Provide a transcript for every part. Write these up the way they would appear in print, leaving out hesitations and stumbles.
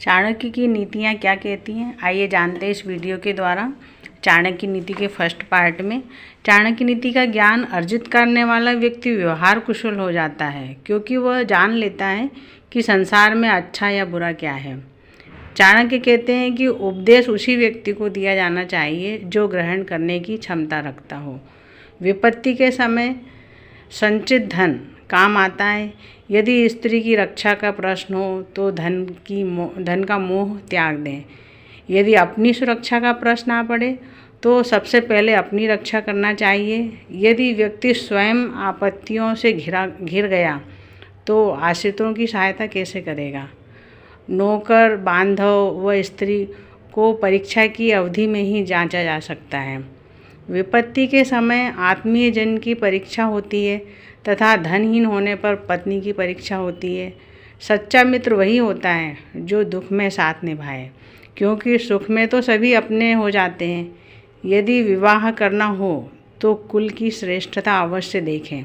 चाणक्य की नीतियाँ क्या कहती हैं, आइए जानते हैं इस वीडियो के द्वारा। चाणक्य नीति के फर्स्ट पार्ट में चाणक्य नीति का ज्ञान अर्जित करने वाला व्यक्ति व्यवहार कुशल हो जाता है, क्योंकि वह जान लेता है कि संसार में अच्छा या बुरा क्या है। चाणक्य कहते हैं कि उपदेश उसी व्यक्ति को दिया जाना चाहिए जो ग्रहण करने की क्षमता रखता हो। विपत्ति के समय संचित धन काम आता है। यदि स्त्री की रक्षा का प्रश्न हो तो धन का मोह त्याग दें। यदि अपनी सुरक्षा का प्रश्न आ पड़े तो सबसे पहले अपनी रक्षा करना चाहिए। यदि व्यक्ति स्वयं आपत्तियों से घिर गया तो आश्रितों की सहायता कैसे करेगा। नौकर, बांधव व स्त्री को परीक्षा की अवधि में ही जांचा जा सकता है। विपत्ति के समय आत्मीय जन की परीक्षा होती है तथा धनहीन होने पर पत्नी की परीक्षा होती है। सच्चा मित्र वही होता है जो दुख में साथ निभाए, क्योंकि सुख में तो सभी अपने हो जाते हैं। यदि विवाह करना हो तो कुल की श्रेष्ठता अवश्य देखें,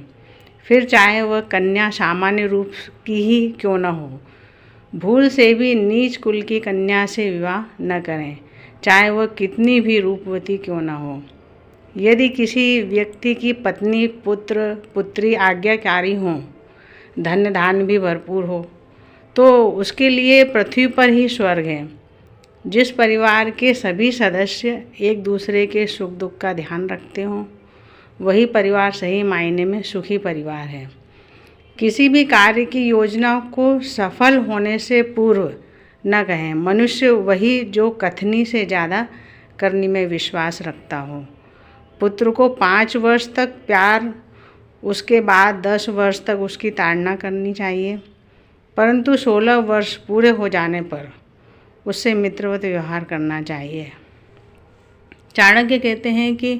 फिर चाहे वह कन्या सामान्य रूप की ही क्यों न हो। भूल से भी नीच कुल की कन्या से विवाह न करें, चाहे वह कितनी भी रूपवती क्यों न हो। यदि किसी व्यक्ति की पत्नी, पुत्र, पुत्री आज्ञाकारी हों, धन धान्य भी भरपूर हो, तो उसके लिए पृथ्वी पर ही स्वर्ग है। जिस परिवार के सभी सदस्य एक दूसरे के सुख दुख का ध्यान रखते हों, वही परिवार सही मायने में सुखी परिवार है। किसी भी कार्य की योजना को सफल होने से पूर्व न कहें। मनुष्य वही जो कथनी से ज़्यादा करनी में विश्वास रखता हो। पुत्र को 5 वर्ष तक प्यार, उसके बाद 10 वर्ष तक उसकी ताड़ना करनी चाहिए, परंतु 16 वर्ष पूरे हो जाने पर उससे मित्रवत व्यवहार करना चाहिए। चाणक्य कहते हैं कि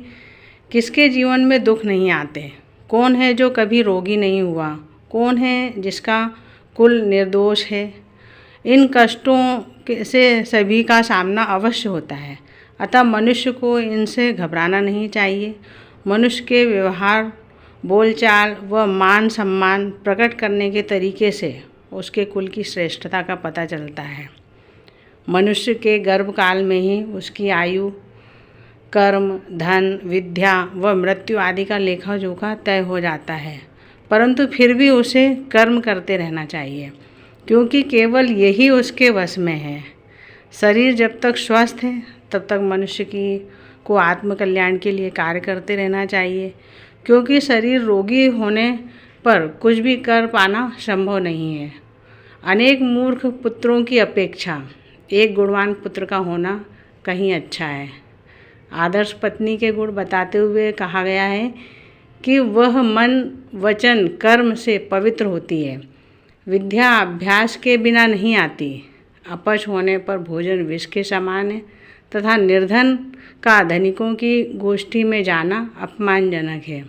किसके जीवन में दुख नहीं आते। कौन है जो कभी रोगी नहीं हुआ। कौन है जिसका कुल निर्दोष है। इन कष्टों से सभी का सामना अवश्य होता है, अतः मनुष्य को इनसे घबराना नहीं चाहिए। मनुष्य के व्यवहार, बोलचाल व मान सम्मान प्रकट करने के तरीके से उसके कुल की श्रेष्ठता का पता चलता है। मनुष्य के गर्भकाल में ही उसकी आयु, कर्म, धन, विद्या व मृत्यु आदि का लेखा जोखा तय हो जाता है, परंतु फिर भी उसे कर्म करते रहना चाहिए, क्योंकि केवल यही उसके वश में है। शरीर जब तक स्वस्थ है तब तक मनुष्य को आत्मकल्याण के लिए कार्य करते रहना चाहिए, क्योंकि शरीर रोगी होने पर कुछ भी कर पाना संभव नहीं है। अनेक मूर्ख पुत्रों की अपेक्षा एक गुणवान पुत्र का होना कहीं अच्छा है। आदर्श पत्नी के गुण बताते हुए कहा गया है कि वह मन, वचन, कर्म से पवित्र होती है। विद्या अभ्यास के बिना नहीं आती। अपच होने पर भोजन विष के समान है तथा निर्धन का धनिकों की गोष्ठी में जाना अपमानजनक है।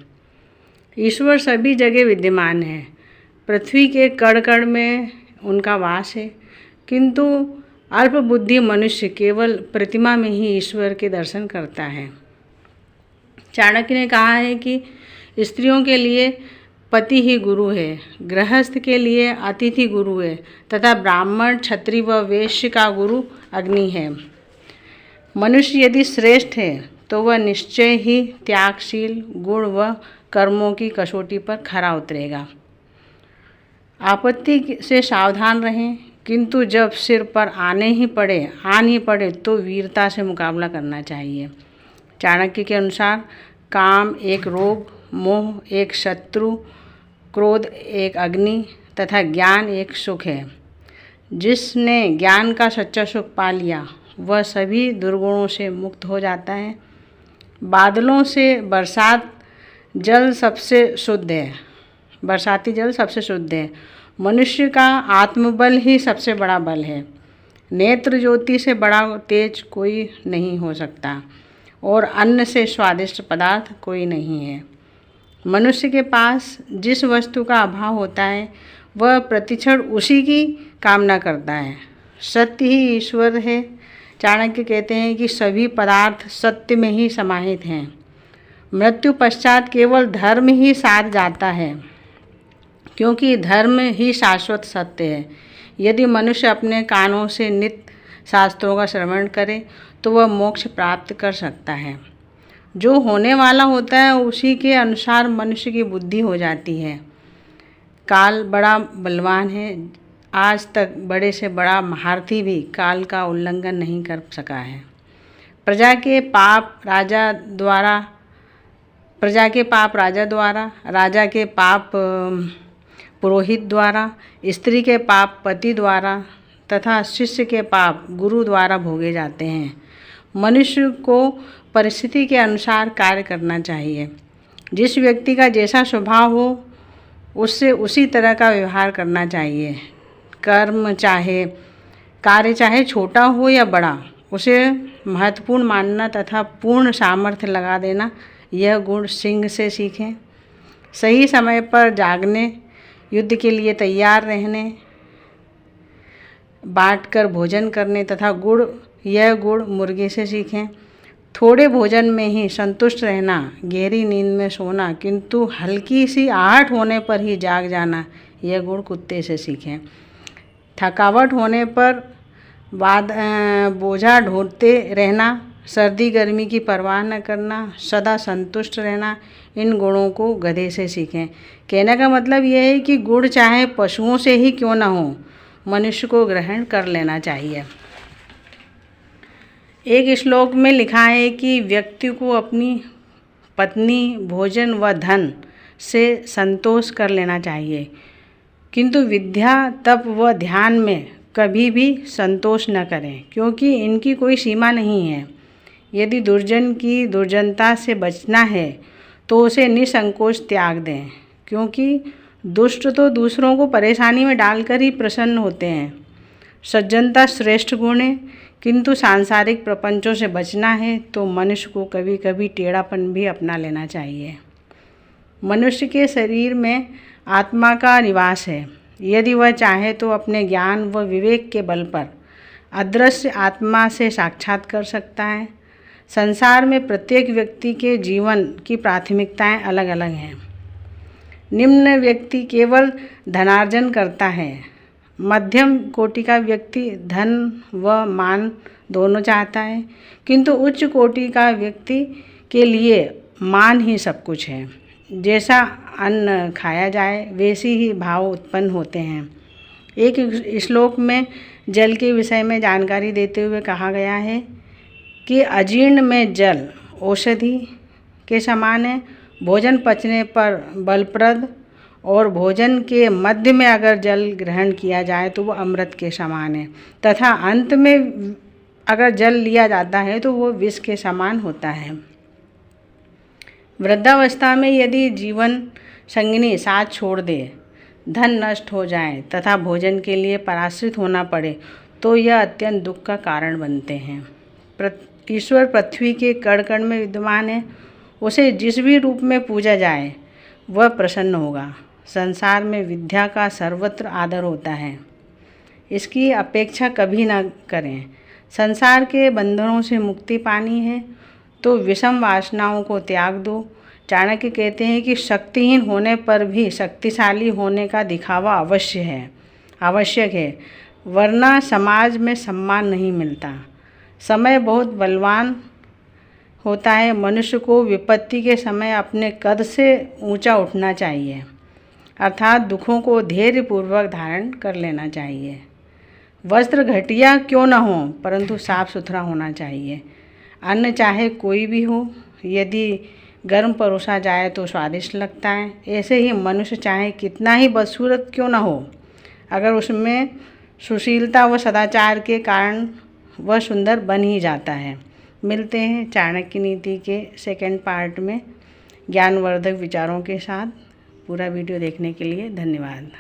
ईश्वर सभी जगह विद्यमान है। पृथ्वी के कण कण में उनका वास है, किंतु अल्पबुद्धि मनुष्य केवल प्रतिमा में ही ईश्वर के दर्शन करता है। चाणक्य ने कहा है कि स्त्रियों के लिए पति ही गुरु है, गृहस्थ के लिए अतिथि गुरु है तथा ब्राह्मण, क्षत्रिय व वैश्य का गुरु अग्नि है। मनुष्य यदि श्रेष्ठ है तो वह निश्चय ही त्यागशील, गुण व कर्मों की कसौटी पर खरा उतरेगा। आपत्ति से सावधान रहें, किंतु जब सिर पर आन ही पड़े तो वीरता से मुकाबला करना चाहिए। चाणक्य के अनुसार काम एक रोग, मोह एक शत्रु, क्रोध एक अग्नि तथा ज्ञान एक सुख है। जिसने ज्ञान का सच्चा सुख पा लिया वह सभी दुर्गुणों से मुक्त हो जाता है। बादलों से बरसाती जल सबसे शुद्ध है। मनुष्य का आत्मबल ही सबसे बड़ा बल है। नेत्र ज्योति से बड़ा तेज कोई नहीं हो सकता और अन्न से स्वादिष्ट पदार्थ कोई नहीं है। मनुष्य के पास जिस वस्तु का अभाव होता है वह प्रतिक्षण उसी की कामना करता है। सत्य ही ईश्वर है। चाणक्य कहते हैं कि सभी पदार्थ सत्य में ही समाहित हैं। मृत्यु पश्चात केवल धर्म ही साथ जाता है, क्योंकि धर्म ही शाश्वत सत्य है। यदि मनुष्य अपने कानों से नित्य शास्त्रों का श्रवण करे तो वह मोक्ष प्राप्त कर सकता है। जो होने वाला होता है उसी के अनुसार मनुष्य की बुद्धि हो जाती है। काल बड़ा बलवान है, आज तक बड़े से बड़ा महारथी भी काल का उल्लंघन नहीं कर सका है। प्रजा के पाप राजा द्वारा, राजा के पाप पुरोहित द्वारा, स्त्री के पाप पति द्वारा तथा शिष्य के पाप गुरु द्वारा भोगे जाते हैं। मनुष्य को परिस्थिति के अनुसार कार्य करना चाहिए। जिस व्यक्ति का जैसा स्वभाव हो उससे उसी तरह का व्यवहार करना चाहिए। कार्य चाहे छोटा हो या बड़ा, उसे महत्वपूर्ण मानना तथा पूर्ण सामर्थ्य लगा देना, यह गुण सिंह से सीखें। सही समय पर जागने, युद्ध के लिए तैयार रहने, बांटकर भोजन करने तथा यह गुण मुर्गे से सीखें। थोड़े भोजन में ही संतुष्ट रहना, गहरी नींद में सोना किंतु हल्की सी आहट होने पर ही जाग जाना, यह गुण कुत्ते से सीखें। थकावट होने पर बोझा ढोते रहना, सर्दी गर्मी की परवाह न करना, सदा संतुष्ट रहना, इन गुणों को गधे से सीखें। कहने का मतलब यह है कि गुण चाहे पशुओं से ही क्यों न हो, मनुष्य को ग्रहण कर लेना चाहिए। एक श्लोक में लिखा है कि व्यक्ति को अपनी पत्नी, भोजन व धन से संतोष कर लेना चाहिए, किंतु विद्या, तप व ध्यान में कभी भी संतोष न करें, क्योंकि इनकी कोई सीमा नहीं है। यदि दुर्जन की दुर्जनता से बचना है तो उसे निसंकोच त्याग दें, क्योंकि दुष्ट तो दूसरों को परेशानी में डालकर ही प्रसन्न होते हैं। सज्जनता श्रेष्ठ गुण है, किंतु सांसारिक प्रपंचों से बचना है तो मनुष्य को कभी कभी टेढ़ापन भी अपना लेना चाहिए। मनुष्य के शरीर में आत्मा का निवास है। यदि वह चाहे तो अपने ज्ञान व विवेक के बल पर अदृश्य आत्मा से साक्षात कर सकता है। संसार में प्रत्येक व्यक्ति के जीवन की प्राथमिकताएं अलग अलग हैं। निम्न व्यक्ति केवल धनार्जन करता है, मध्यम कोटि का व्यक्ति धन व मान दोनों चाहता है, किंतु उच्च कोटि का व्यक्ति के लिए मान ही सब कुछ है। जैसा अन्न खाया जाए वैसे ही भाव उत्पन्न होते हैं। एक श्लोक में जल के विषय में जानकारी देते हुए कहा गया है कि अजीर्ण में जल औषधि के समान है, भोजन पचने पर बलप्रद, और भोजन के मध्य में अगर जल ग्रहण किया जाए तो वो अमृत के समान है, तथा अंत में अगर जल लिया जाता है तो वो विष के समान होता है। वृद्धावस्था में यदि जीवन संगिनी साथ छोड़ दे, धन नष्ट हो जाए तथा भोजन के लिए पराश्रित होना पड़े तो यह अत्यंत दुख का कारण बनते हैं। ईश्वर पृथ्वी के कण कण में विद्यमान है, उसे जिस भी रूप में पूजा जाए वह प्रसन्न होगा। संसार में विद्या का सर्वत्र आदर होता है, इसकी अपेक्षा कभी न करें। संसार के बंधनों से मुक्ति पानी है तो विषम वासनाओं को त्याग दो। चाणक्य कहते हैं कि शक्तिहीन होने पर भी शक्तिशाली होने का दिखावा आवश्यक है, वरना समाज में सम्मान नहीं मिलता। समय बहुत बलवान होता है, मनुष्य को विपत्ति के समय अपने कद से ऊंचा उठना चाहिए, अर्थात दुखों को धैर्यपूर्वक धारण कर लेना चाहिए। वस्त्र घटिया क्यों न हो, परंतु साफ सुथरा होना चाहिए। अन्न चाहे कोई भी हो, यदि गर्म परोसा जाए तो स्वादिष्ट लगता है। ऐसे ही मनुष्य चाहे कितना ही बदसूरत क्यों न हो, अगर उसमें सुशीलता व सदाचार के कारण वह सुंदर बन ही जाता है। मिलते हैं चाणक्य नीति के सेकंड पार्ट में ज्ञानवर्धक विचारों के साथ। पूरा वीडियो देखने के लिए धन्यवाद।